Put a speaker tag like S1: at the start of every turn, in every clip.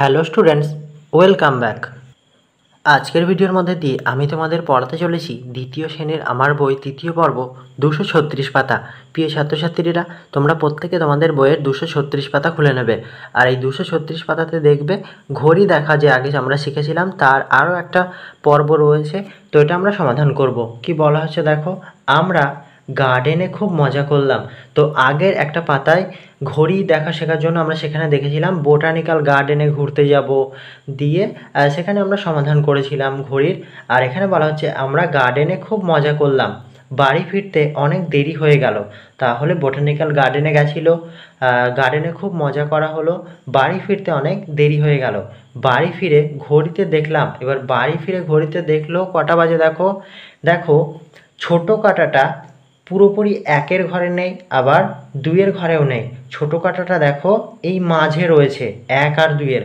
S1: Hello students, welcome back. আজকের ভিডিওর মধ্যে দিয়ে আমি তোমাদের পড়াতে চলেছি দ্বিতীয় শ্রেণীর আমার বই তৃতীয় পর্ব 236 পাতা। প্রিয় ছাত্রছাত্রীরা, তোমরা প্রত্যেকে তোমাদের বইয়ের 236 পাতা খুলে নেবে। আর এই 236 পাতাতে দেখবে ঘড়ি দেখা, যে আগে আমরা শিখেছিলাম তার আরও একটা পর্ব রয়েছে। তো এটা আমরা সমাধান করব। কি বলা হচ্ছে দেখো, আমরা গার্ডেনে খুব মজা করলাম। তো আগের একটা পাতায় ঘড়ি দেখা শেখার জন্য আমরা সেখানে দেখেছিলাম বোটানিক্যাল গার্ডেনে ঘুরতে যাব, দিয়ে সেখানে আমরা সমাধান করেছিলাম ঘড়ির। আর এখানে বলা হচ্ছে আমরা গার্ডেনে খুব মজা করলাম, বাড়ি ফিরতে অনেক দেরি হয়ে গেল। তাহলে বোটানিক্যাল গার্ডেনে গেছিলো, গার্ডেনে খুব মজা করা হলো, বাড়ি ফিরতে অনেক দেরি হয়ে গেল। বাড়ি ফিরে ঘড়িতে দেখলাম, এবার বাড়ি ফিরে ঘড়িতে দেখলো কটা বাজে। দেখো দেখো ছোট কাঁটাটা পুরোপুরি একের ঘরে নেই, আবার দুইয়ের ঘরেও নেই। ছোট কাঁটাটা দেখো এই মাঝে রয়েছে, এক আর দুইয়ের।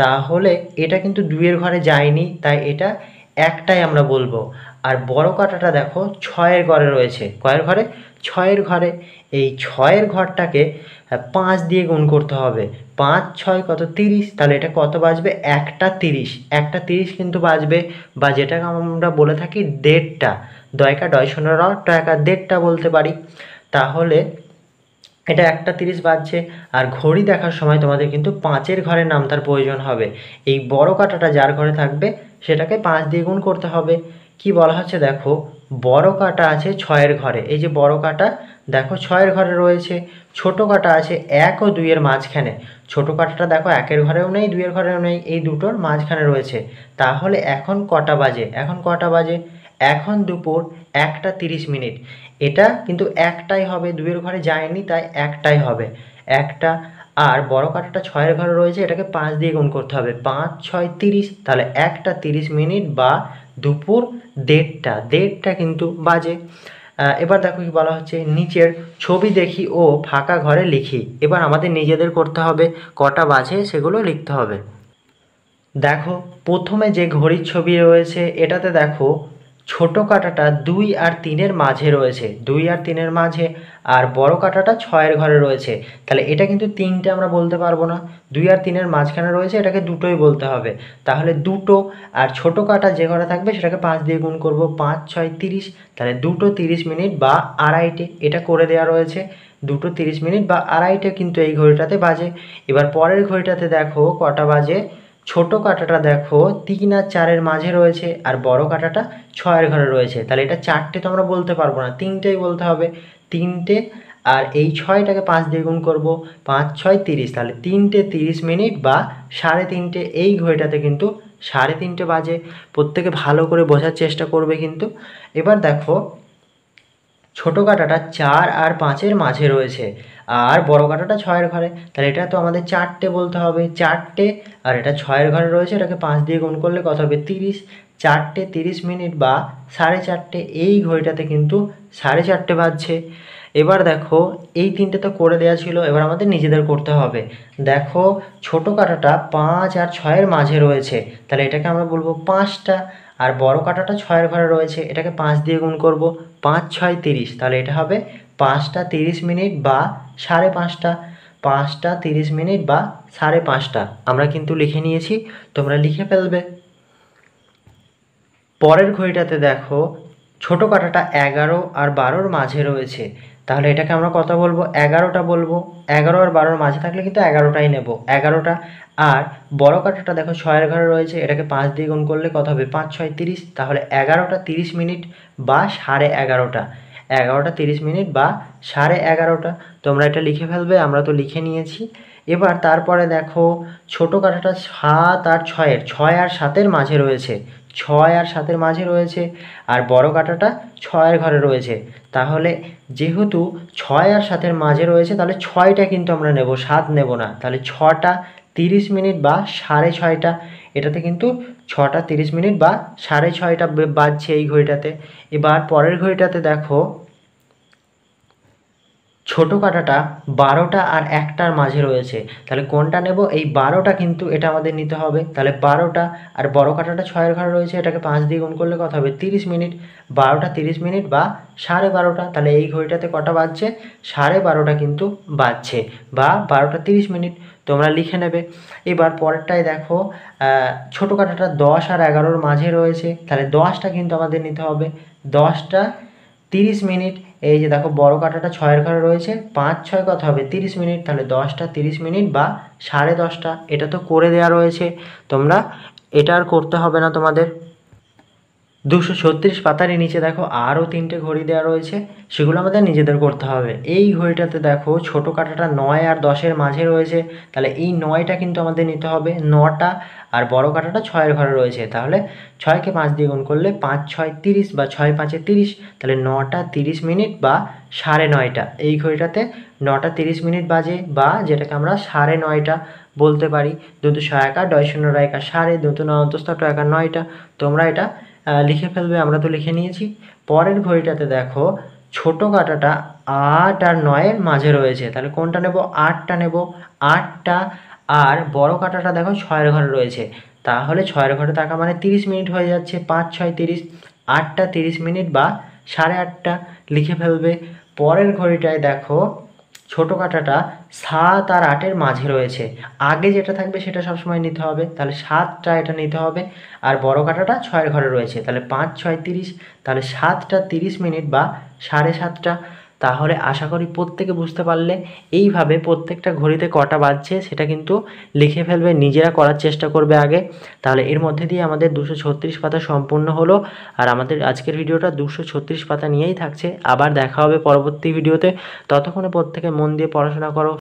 S1: তাহলে এটা কিন্তু দুইয়ের ঘরে যায়নি, তাই এটা একটাই আমরা বলবো। আর বড় কাঁটাটা দেখো ছয়ের ঘরে রয়েছে। কয়ের ঘরে? ছয়ের ঘরে। এই ছয়ের ঘরটাকে 5 দিয়ে গুণ করতে হবে। 5 6 কত? 30। তাহলে এটা কত বাজবে? 1টা 30। 1টা 30 কিন্তু বাজবে, বা যেটাকে আমরা বলে থাকি দেড়টা। দয়কা ডয় শূন্য র টয়কা দেড়টা বলতে পারি। তাহলে এটা 1টা 30 বাজছে। আর ঘড়ি দেখার সময় তোমাদের কিন্তু 5-এর ঘরে নামতার প্রয়োজন হবে। এই বড় কাঁটাটা যার ঘরে থাকবে সেটাকে 5 দিয়ে গুণ করতে হবে। কি বলা হচ্ছে দেখো, বড় কাঁটা আছে 6-এর ঘরে। এই যে বড় কাঁটা দেখো 6-এর ঘরে রয়েছে। ছোট কাঁটা আছে 1 ও 2-এর মাঝখানে। ছোট কাঁটাটা দেখো 1-এর ঘরেও নেই, 2-এর ঘরেও নেই, এই দুটোর মাঝখানে রয়েছে। তাহলে এখন কটা বাজে? এখন কটা বাজে? এখন দুপুর 1টা 30। এটা কিন্তু একটাই হবে, 2-এর ঘরে যায়নি, তাই একটাই হবে। একটা। আর বড় কাঁটাটা 6-এর ঘরে রয়েছে, এটাকে 5 দিয়ে গুণ করতে হবে। 5 6 30। তাহলে 1টা 30 বা দুপুর দেড়টা। দেড়টা কিন্তু বাজে। এবার দেখো কি বলা হচ্ছে, নিচের ছবি দেখি ও ফাঁকা ঘরে লিখি। এবার আমাদের নিজেদের করতে হবে, কটা বাজে সেগুলো লিখতে হবে। দেখো প্রথমে যে ঘড়ির ছবি রয়েছে এটাতে দেখো ছোট কাঁটাটা 2 আর 3-এর মাঝে রয়েছে, 2 আর 3-এর মাঝে। আর বড় কাঁটাটা 6-এর ঘরে রয়েছে। তাহলে এটা কিন্তু 3টে আমরা বলতে পারবো না, 2 আর 3-এর মাঝখানে রয়েছে, এটাকে দুটোই বলতে হবে। তাহলে দুটো। আর ছোট কাঁটা যে ঘরে থাকবে সেটাকে 5 দিয়ে গুণ করব। 5 6 30। তাহলে 2টো 30 বা আড়াইটে, এটা করে দেওয়া রয়েছে। 2টো 30 বা আড়াইটে কিন্তু এই ঘড়িটাতে বাজে। এবার পরের ঘড়িটাতে দেখো কটা বাজে। ছোট কাঁটাটা দেখো 3 আর 4-এর মাঝে রয়েছে, আর বড় কাঁটাটা 6-এর ঘরে রয়েছে। তাহলে এটা 4টে তো আমরা বলতে পারবো না, 3টেই বলতে হবে। 3টে। আর এই 6টাকে 5 দিয়ে গুণ করবো। 5 6 30। তাহলে 3টে 30 বা 3:30। এই ঘড়িটাতে কিন্তু 3:30 বাজে। প্রত্যেকে ভালো করে বোঝার চেষ্টা করবে কিন্তু। এবার দেখো ছোট কাঁটাটা 4 আর 5-এর মাঝে রয়েছে, আর বড় কাঁটাটা 6-এর ঘরে। তাহলে এটা তো আমাদের 4টে বলতে হবে। 4টে। আর এটা 6-এর ঘরে রয়েছে, এটাকে 5 দিয়ে গুণ করলে কত হবে? 30। 4টে 30 বা 4:30। এই ঘড়িটাতে কিন্তু 4:30 বাজছে। এবার দেখো এই 3টে তো করে দেওয়া ছিল, এবার আমাদের নিজেদের করতে হবে। দেখো ছোট কাঁটাটা 5 আর 6-এর মাঝে রয়েছে, তাহলে এটাকে আমরা বলবো 5টা। আর বড় কাঁটাটা 6-এর ঘরে রয়েছে, এটাকে 5 দিয়ে গুণ করব। 5 6 30। তাহলে এটা হবে 5টা 30 বা 5:30। 5টা 30 বা 5:30 আমরা কিন্তু লিখে নিয়েছি, তোমরা লিখে ফেলবে। পরের ঘড়িটাতে দেখো ছোট কাঁটাটা 11 আর 12-র মাঝে রয়েছে, তাহলে এটাকে আমরা কত বলবো? 11টা বলবো। 11 আর 12-র মাঝে থাকলে কিন্তু 11টাই নেব, 11টা। আর বড় কাঁটাটা দেখো 6-এর ঘরে রয়েছে, এটাকে 5 দিয়ে গুণ করলে কত হবে? 5 6 30। তাহলে 11টা 30 বা 11:30। 11টা 30 বা 11:30। তোমরা এটা লিখে ফেলবে, আমরা তো লিখে নিয়েছি। এবার তারপরে দেখো ছোট কাঁটাটা 7 আর 6-এর, 6 আর 7-এর মাঝে রয়েছে, 6 আর 7-এর মাঝে রয়েছে। আর বড় কাঁটাটা 6-এর ঘরে রয়েছে। তাহলে যেহেতু 6 আর 7-এর মাঝে রয়েছে, তাহলে 6টা কিন্তু আমরা নেব, 7 নেব না। তাহলে 6টা 30 বা 6:30। এটাতে কিন্তু 6টা 30 বা 6:30 বাজছে এই ঘড়িটাতে। এবার পরের ঘড়িটাতে দেখো ছোট কাঁটাটা 12টা আর 1টার মাঝে রয়েছে, তাহলে কোনটা নেব? এই 12টা কিন্তু এটা আমাদের নিতে হবে। তাহলে 12টা আর বড় কাঁটাটা 6-এর ঘরে রয়েছে, এটাকে 5 দিয়ে গুণ করলে কত হবে? 30 মিনিট। 12টা 30 মিনিট বা 12:30। তাহলে এই ঘড়িটাতে কটা বাজছে? 12:30 কিন্তু বাজছে, বা 12টা 30 মিনিট। তোমরা লিখে নেবে। এবার পরেরটায় দেখো, ছোটো কাঁটাটা 10 আর 11-র মাঝে রয়েছে, তাহলে 10টা কিন্তু আমাদের নিতে হবে। 10টা 30 মিনিট। এই যে দেখো বড় কাঁটাটা 6-এর ঘরে রয়েছে, 5-6 কত হবে? 30 মিনিট। তাহলে 10টা 30 মিনিট বা 10:30। এটা তো করে দেওয়া রয়েছে, তোমরা এটা আর করতে হবে না তোমাদের। 236 পাতারই নিচে দেখো আরও 3টে ঘড়ি দেওয়া রয়েছে, সেগুলো আমাদের নিজেদের করতে হবে। এই ঘড়িটাতে দেখো ছোটো কাঁটাটা 9 আর 10-এর মাঝে রয়েছে, তাহলে এই 9টা কিন্তু আমাদের নিতে হবে। 9টা আর বড় কাঁটাটা 6-এর ঘরে রয়েছে, তাহলে 6কে 5 দিয়ে গুণ করলে 5-6 30 বা 6-5 30। তাহলে 9টা 30 মিনিট বা 9:30। এই ঘড়িটাতে 9টা 30 মিনিট বাজে, বা যেটাকে আমরা 9:30 বলতে পারি। 2-2 একা, 2-0 একা 9:30, 2-9 অন্তঃস্থ একা 9টা। তোমরা এটা লিখে ফেলবে, আমরা তো লিখে নিয়েছি। পরের ঘড়িটাতে দেখো ছোটো কাঁটাটা 8 আর 9-এর মাঝে রয়েছে, তাহলে কোনটা নেব? 8টা নেব। 8টা আর বড় কাঁটাটা দেখো 6-এর ঘরে রয়েছে, তাহলে 6-এর ঘরে থাকা মানে 30 মিনিট হয়ে যাচ্ছে, 5-6 30। 8টা 30 মিনিট বা 8:30 লিখে ফেলবে। পরের ঘড়িটায় দেখো ছোটো কাঁটাটা 7 আর 8-এর মাঝে রয়েছে, আগে যেটা থাকবে সেটা সবসময় নিতে হবে, তাহলে 7টা এটা নিতে হবে। আর বড় কাঁটাটা 6-এর ঘরে রয়েছে, তাহলে 5-6 30। তাহলে 7টা 30 মিনিট বা 7:30। তাহলে আশা করি প্রত্যেকে বুঝতে পারলে। এইভাবে প্রত্যেকটা ঘড়িতে কটা বাজছে সেটা কিন্তু লিখে ফেলবে, নিজেরা করার চেষ্টা করবে আগে। তাহলে এর মধ্যে দিয়ে আমাদের 236 পাতা সম্পূর্ণ হলো। আর আমাদের আজকের ভিডিওটা 236 পাতা নিয়েই থাকছে। আবার দেখা হবে পরবর্তী ভিডিওতে। ততক্ষণে প্রত্যেকে মন দিয়ে পড়াশোনা করো।